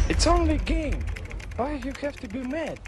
It's only a game. Why you have to be mad?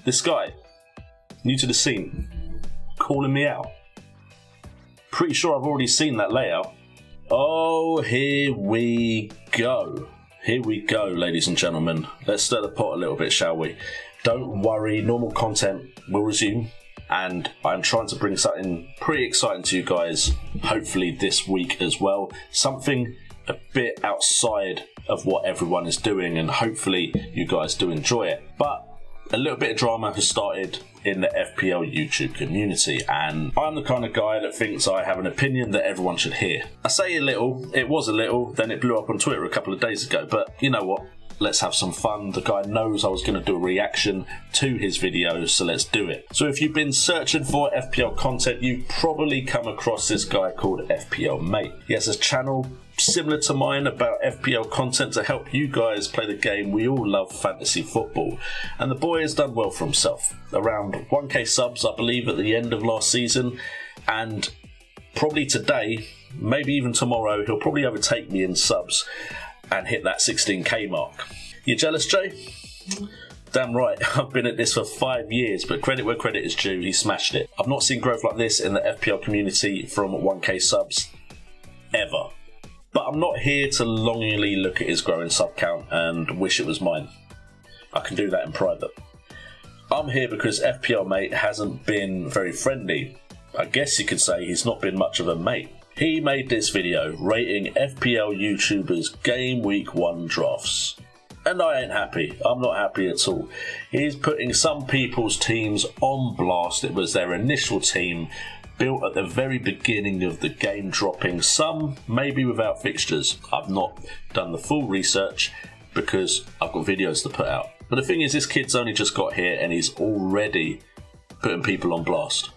This guy, new to the scene, calling me out. Pretty sure I've already seen that layout. Oh, here we go. Here we go, ladies and gentlemen. Let's stir the pot a little bit, shall we? Don't worry, normal content will resume. And I'm trying to bring something pretty exciting to you guys, hopefully this week as well. Something a bit outside of what everyone is doing, and hopefully you guys do enjoy it. But a little bit of drama has started in the FPL YouTube community, and I'm the kind of guy that thinks I have an opinion that everyone should hear. I say a little, it was a little, then it blew up on Twitter a couple of days ago, but you know what? Let's have some fun. The guy knows I was going to do a reaction to his videos, so let's do it. So if you've been searching for FPL content, you've probably come across this guy called FPL Mate. He has a channel similar to mine about FPL content to help you guys play the game. We all love fantasy football, and the boy has done well for himself. Around 1k subs, I believe, at the end of last season, and probably today, maybe even tomorrow, he'll probably overtake me in subs and hit that 16k mark. You jealous, Jay? Damn right, I've been at this for 5 years, but credit where credit is due, he smashed it. I've not seen growth like this in the FPL community from 1k subs, ever. But I'm not here to longingly look at his growing sub count and wish it was mine. I can do that in private. I'm here because FPL Mate hasn't been very friendly. I guess you could say he's not been much of a mate. He made this video rating FPL YouTubers game week 1 drafts. And I ain't happy. I'm not happy at all. He's putting some people's teams on blast. It was their initial team, built at the very beginning of the game dropping, some maybe without fixtures. I've not done the full research because I've got videos to put out. But the thing is, this kid's only just got here and he's already putting people on blast.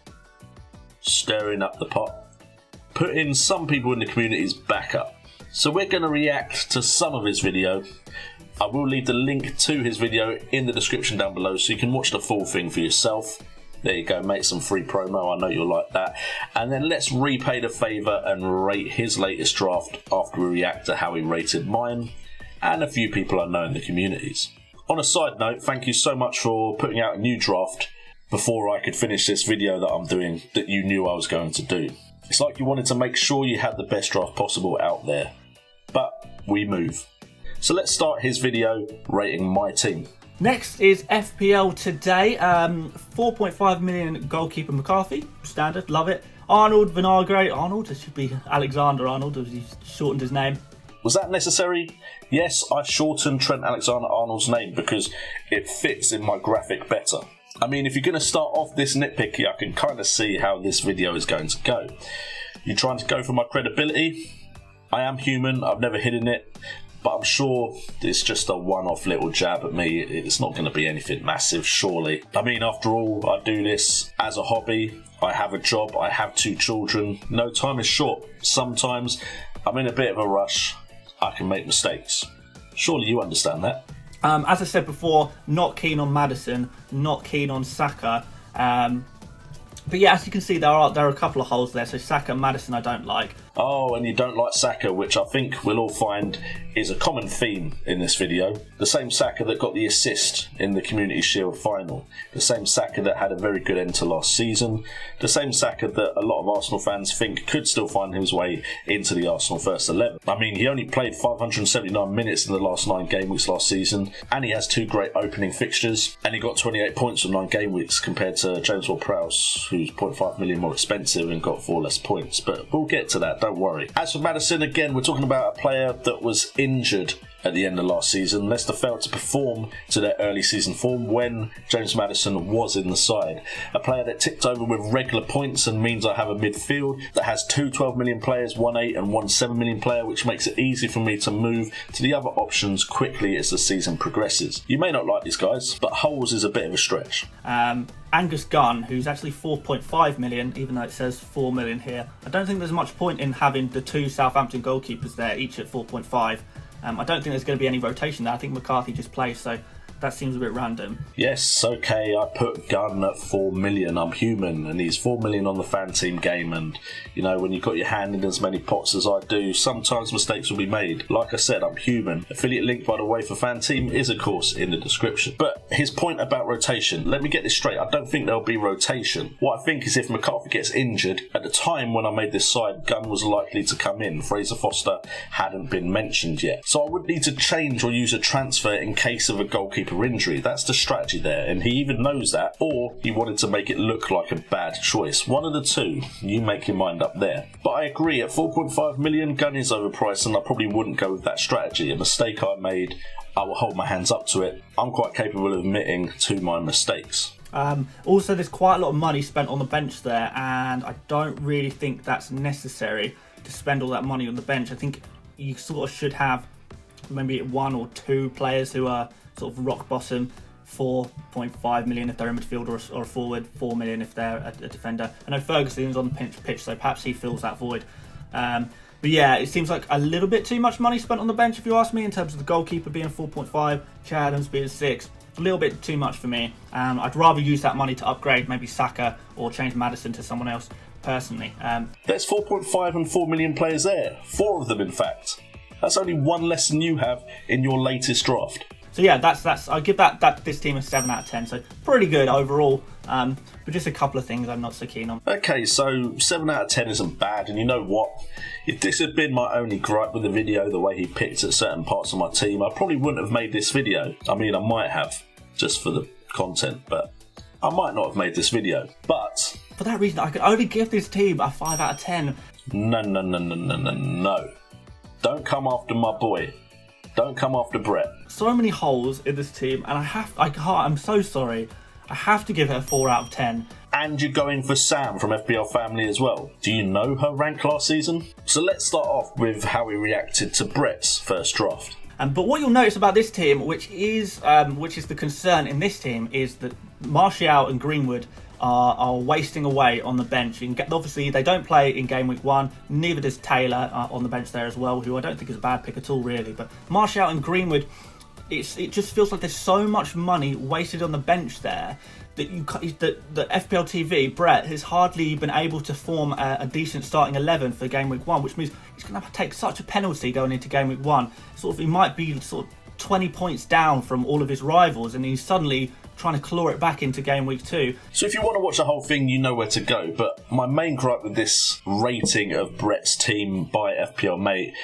Stirring up the pot. Putting some people in the community's back up. So we're going to react to some of his video. I will leave the link to his video in the description down below so you can watch the full thing for yourself. There you go, make some free promo, I know you'll like that. And then let's repay the favour and rate his latest draft after we react to how he rated mine and a few people I know in the communities. On a side note, thank you so much for putting out a new draft before I could finish this video that I'm doing that you knew I was going to do. It's like you wanted to make sure you had the best draft possible out there. But we move. So let's start his video rating my team. Next is FPL Today. 4.5 million goalkeeper McCarthy. Standard, love it. Arnold, Vinagre. Arnold, it should be Alexander Arnold, as he shortened his name. Was that necessary? Yes, I shortened Trent Alexander-Arnold's name because it fits in my graphic better. I mean, if you're going to start off this nitpicky, I can kind of see how this video is going to go. You're trying to go for my credibility. I am human, I've never hidden it, but I'm sure it's just a one-off little jab at me. It's not going to be anything massive, surely. I mean, after all, I do this as a hobby. I have a job, I have 2 children. No, time is short. Sometimes I'm in a bit of a rush. I can make mistakes. Surely you understand that. As I said before, not keen on Maddison, not keen on Saka. But yeah, as you can see, there are a couple of holes there. So Saka and Maddison I don't like. Oh, and you don't like Saka, which I think we'll all find is a common theme in this video. The same Saka that got the assist in the Community Shield final. The same Saka that had a very good end to last season. The same Saka that a lot of Arsenal fans think could still find his way into the Arsenal first 11. I mean, he only played 579 minutes in the last 9 game weeks last season, and he has 2 great opening fixtures, and he got 28 points from 9 game weeks compared to James Ward-Prowse, who's 0.5 million more expensive and got 4 less points. But we'll get to that, don't worry. As for Maddison, again, we're talking about a player that was injured at the end of last season. Leicester failed to perform to their early season form when James Maddison was in the side. A player that ticked over with regular points and means I have a midfield that has 2 12 million players, 1 8 and 1 7 million player, which makes it easy for me to move to the other options quickly as the season progresses. You may not like these guys, but holes is a bit of a stretch. Angus Gunn, who's actually 4.5 million, even though it says 4 million here. I don't think there's much point in having the 2 Southampton goalkeepers there, each at 4.5. I don't think there's going to be any rotation there. I think McCarthy just plays, so That seems a bit random. Yes, okay, I put Gunn at 4 million. I'm human, and he's 4 million on the fan team game. And, you know, when you've got your hand in as many pots as I do, sometimes mistakes will be made. Like I said, I'm human. Affiliate link, by the way, for fan team is, of course, in the description. But his point about rotation, let me get this straight. I don't think there'll be rotation. What I think is if McCarthy gets injured, at the time when I made this side, Gunn was likely to come in. Fraser Foster hadn't been mentioned yet. So I would need to change or use a transfer in case of a goalkeeper injury. That's the strategy there, and he even knows that, or he wanted to make it look like a bad choice. One of the two. You make your mind up there. But I agree, at 4.5 million, Gunn is overpriced, and I probably wouldn't go with that strategy. A mistake I made, I will hold my hands up to it. I'm quite capable of admitting to my mistakes. Also, there's quite a lot of money spent on the bench there, and I don't really think that's necessary to spend all that money on the bench. I think you sort of should have maybe 1 or 2 players who are sort of rock bottom, 4.5 million if they're a midfielder or a forward, 4 million if they're a defender. I know Ferguson's on the pitch, so perhaps he fills that void. But yeah, it seems like a little bit too much money spent on the bench, if you ask me, in terms of the goalkeeper being 4.5, Che Adams being 6. A little bit too much for me. I'd rather use that money to upgrade maybe Saka or change Maddison to someone else, personally. There's 4.5 and 4 million players there. 4 of them, in fact. That's only one less than you have in your latest draft. So yeah, that's I give this team a 7 out of 10. So pretty good overall. But just a couple of things I'm not so keen on. Okay, so 7 out of 10 isn't bad, and you know what? If this had been my only gripe with the video, the way he picked at certain parts of my team, I probably wouldn't have made this video. I mean, I might have, just for the content, but I might not have made this video. But for that reason, I could only give this team a 5 out of 10. No. Don't come after my boy. Don't come after Brett. So many holes in this team, and I'm so sorry. I have to give it a 4 out of 10. And you're going for Sam from FPL Family as well. Do you know her rank last season? So let's start off with how we reacted to Brett's first draft. But what you'll notice about this team, which is the concern in this team, is that Martial and Greenwood are wasting away on the bench. Obviously, they don't play in game week 1. Neither does Taylor on the bench there as well, who I don't think is a bad pick at all, really. But Martial and Greenwood, it just feels like there's so much money wasted on the bench there that the FPL TV, Brett, has hardly been able to form a decent starting 11 for game week 1, which means he's going to take such a penalty going into game week 1. He might be 20 points down from all of his rivals, and he's suddenly trying to claw it back into game week 2. So if you want to watch the whole thing, you know where to go. But my main gripe with this rating of Brett's team by FPL Mate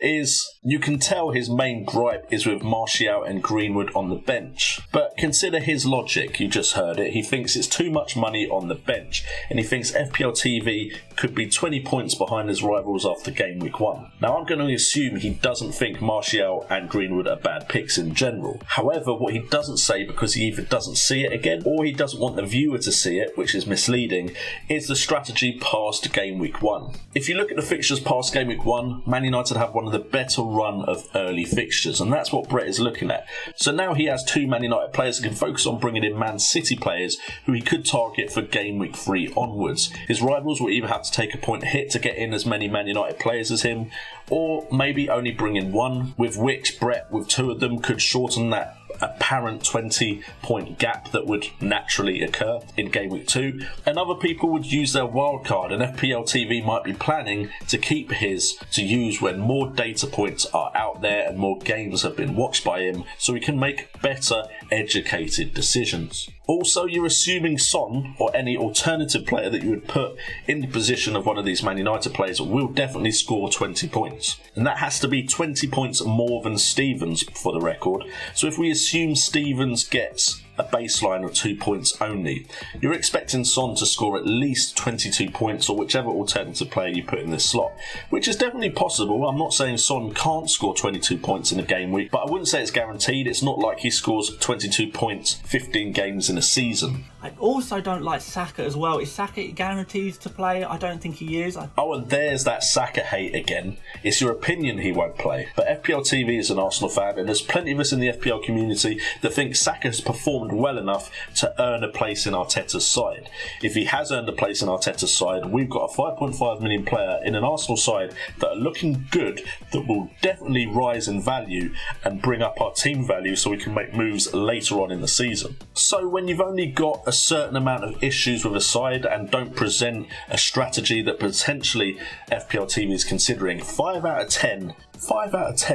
is you can tell his main gripe is with Martial and Greenwood on the bench. But consider his logic, you just heard it. He thinks it's too much money on the bench, and he thinks FPL TV could be 20 points behind his rivals after game week 1. Now I'm going to assume he doesn't think Martial and Greenwood are bad picks in general. However, what he doesn't say, because he either doesn't see it again or he doesn't want the viewer to see it, which is misleading, is the strategy past game week 1. If you look at the fixtures past game week 1, Man United have one of the better run of early fixtures, and that's what Brett is looking at. So now he has 2 Man United players and can focus on bringing in Man City players who he could target for game week 3 onwards. His rivals will either have to take a point hit to get in as many Man United players as him, or maybe only bring in 1, with which Brett, with 2 of them, could shorten that apparent 20-point gap that would naturally occur in game week 2, and other people would use their wildcard, and FPL TV might be planning to keep his to use when more data points are out there and more games have been watched by him, so he can make better educated decisions. Also, you're assuming Son or any alternative player that you would put in the position of one of these Man United players will definitely score 20 points. And that has to be 20 points more than Stevens, for the record. So if we assume Stevens gets a baseline of 2 points only, you're expecting Son to score at least 22 points, or whichever alternative player you put in this slot, which is definitely possible. I'm not saying Son can't score 22 points in a game week, but I wouldn't say it's guaranteed. It's not like he scores 22 points 15 games in a season. I also don't like Saka as well. Is Saka guaranteed to play? I don't think he is. Oh, and there's that Saka hate again. It's your opinion he won't play. But FPL TV is an Arsenal fan, and there's plenty of us in the FPL community that think Saka has performed well enough to earn a place in Arteta's side. If he has earned a place in Arteta's side, we've got a 5.5 million player in an Arsenal side that are looking good, that will definitely rise in value and bring up our team value so we can make moves later on in the season. So when you've only got a certain amount of issues with a side and don't present a strategy that potentially FPL TV is considering, 5 out of 10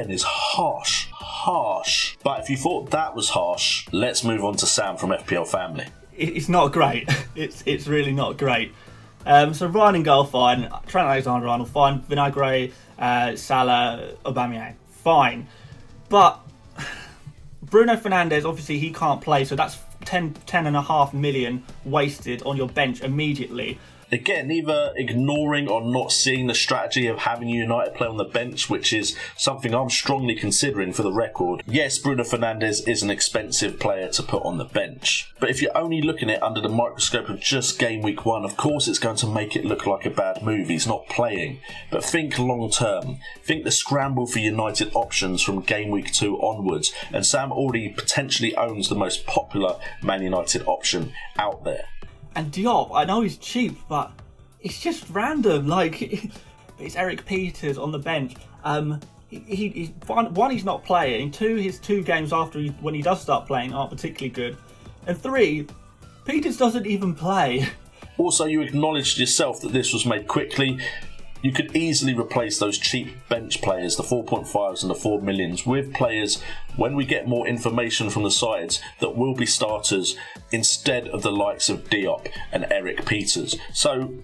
is harsh. But if you thought that was harsh, let's move on to Sam from FPL Family. It's not great. It's really not great. So Ryan and goal, fine. Trent Alexander-Arnold, fine. Vinagre, Salah, Aubameyang, fine. But Bruno Fernandes, obviously he can't play, so that's 10.5 million wasted on your bench immediately. Again, either ignoring or not seeing the strategy of having United play on the bench, which is something I'm strongly considering for the record. Yes, Bruno Fernandes is an expensive player to put on the bench, but if you're only looking at it under the microscope of just game week 1, of course it's going to make it look like a bad move. He's not playing. But think long term. Think the scramble for United options from game week 2 onwards, and Sam already potentially owns the most popular Man United option out there. And Diop, I know he's cheap, but it's just random. Like, it's Eric Peters on the bench. One, he's not playing. 2, his 2 games after when he does start playing aren't particularly good. And 3, Peters doesn't even play. Also, you acknowledged yourself that this was made quickly. You could easily replace those cheap bench players, the 4.5s and the 4 millions, with players, when we get more information from the sides, that will be starters instead of the likes of Diop and Eric Peters. So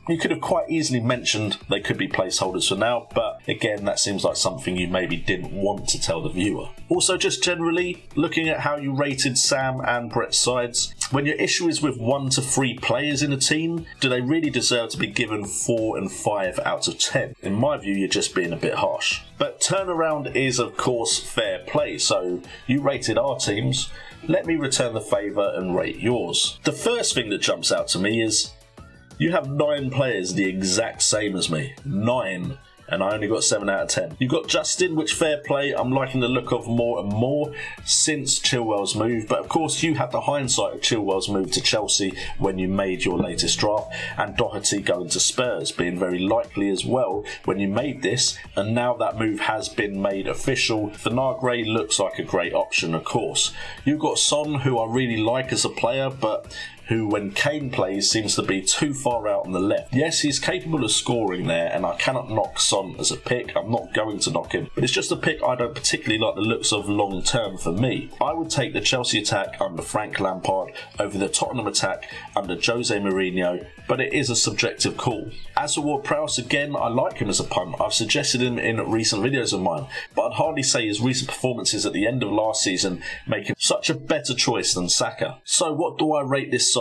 you could have quite easily mentioned they could be placeholders for now, but again, that seems like something you maybe didn't want to tell the viewer. Also, just generally, looking at how you rated Sam and Brett's sides, when your issue is with 1 to 3 players in a team, do they really deserve to be given 4 and 5 out of 10? In my view, you're just being a bit harsh. But turnaround is, of course, fair play, so you rated our teams. Let me return the favour and rate yours. The first thing that jumps out to me is you have 9 players the exact same as me. 9. And I only got 7 out of 10. You've got Justin, which fair play, I'm liking the look of more and more since Chilwell's move. But of course, you had the hindsight of Chilwell's move to Chelsea when you made your latest draft, and Doherty going to Spurs being very likely as well when you made this. And now that move has been made official. Vinagre looks like a great option, of course. You've got Son, who I really like as a player, but who, when Kane plays, seems to be too far out on the left. Yes, he's capable of scoring there, and I cannot knock Son as a pick. I'm not going to knock him, but it's just a pick I don't particularly like the looks of long term for me. I would take the Chelsea attack under Frank Lampard over the Tottenham attack under Jose Mourinho, but it is a subjective call. As for Ward-Prowse, again, I like him as a punt. I've suggested him in recent videos of mine, but I'd hardly say his recent performances at the end of last season make him such a better choice than Saka. So what do I rate this side?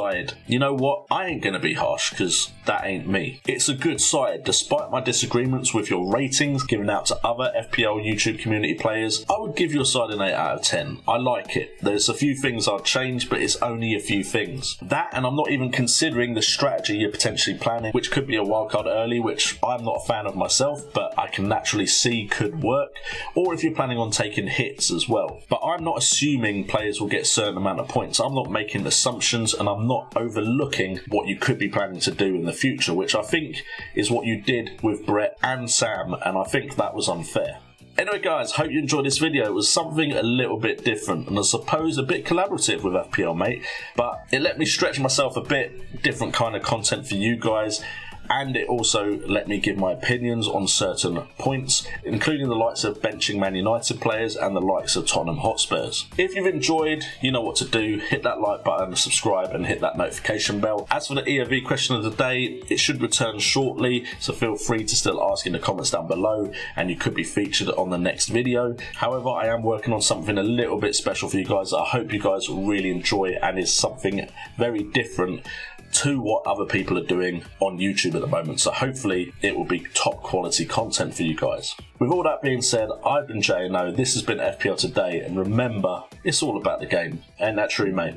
You know what? I ain't going to be harsh, because that ain't me. It's a good side, despite my disagreements with your ratings given out to other FPL YouTube community players. I would give your side an 8 out of 10. I like it. There's a few things I'd change, but it's only a few things. That, and I'm not even considering the strategy you're potentially planning, which could be a wildcard early, which I'm not a fan of myself, but I can naturally see could work, or if you're planning on taking hits as well. But I'm not assuming players will get a certain amount of points. I'm not making assumptions, and I'm not overlooking what you could be planning to do in the future, which I think is what you did with Brett and Sam, and I think that was unfair. Anyway guys, hope you enjoyed this video. It was something a little bit different, and I suppose a bit collaborative with FPL Mate, but it let me stretch myself a bit, different kind of content for you guys, and it also let me give my opinions on certain points, including the likes of benching Man United players and the likes of Tottenham Hotspurs. If you've enjoyed, you know what to do. Hit that like button, subscribe, and hit that notification bell. As for the EOV question of the day, it should return shortly, so feel free to still ask in the comments down below, and you could be featured on the next video. However, I am working on something a little bit special for you guys that I hope you guys will really enjoy, and is something very different to what other people are doing on YouTube at the moment, so hopefully it will be top quality content for you guys. With all that being said, I've been J&O, this has been FPL Today, and remember, it's all about the game. Ain't that true, mate?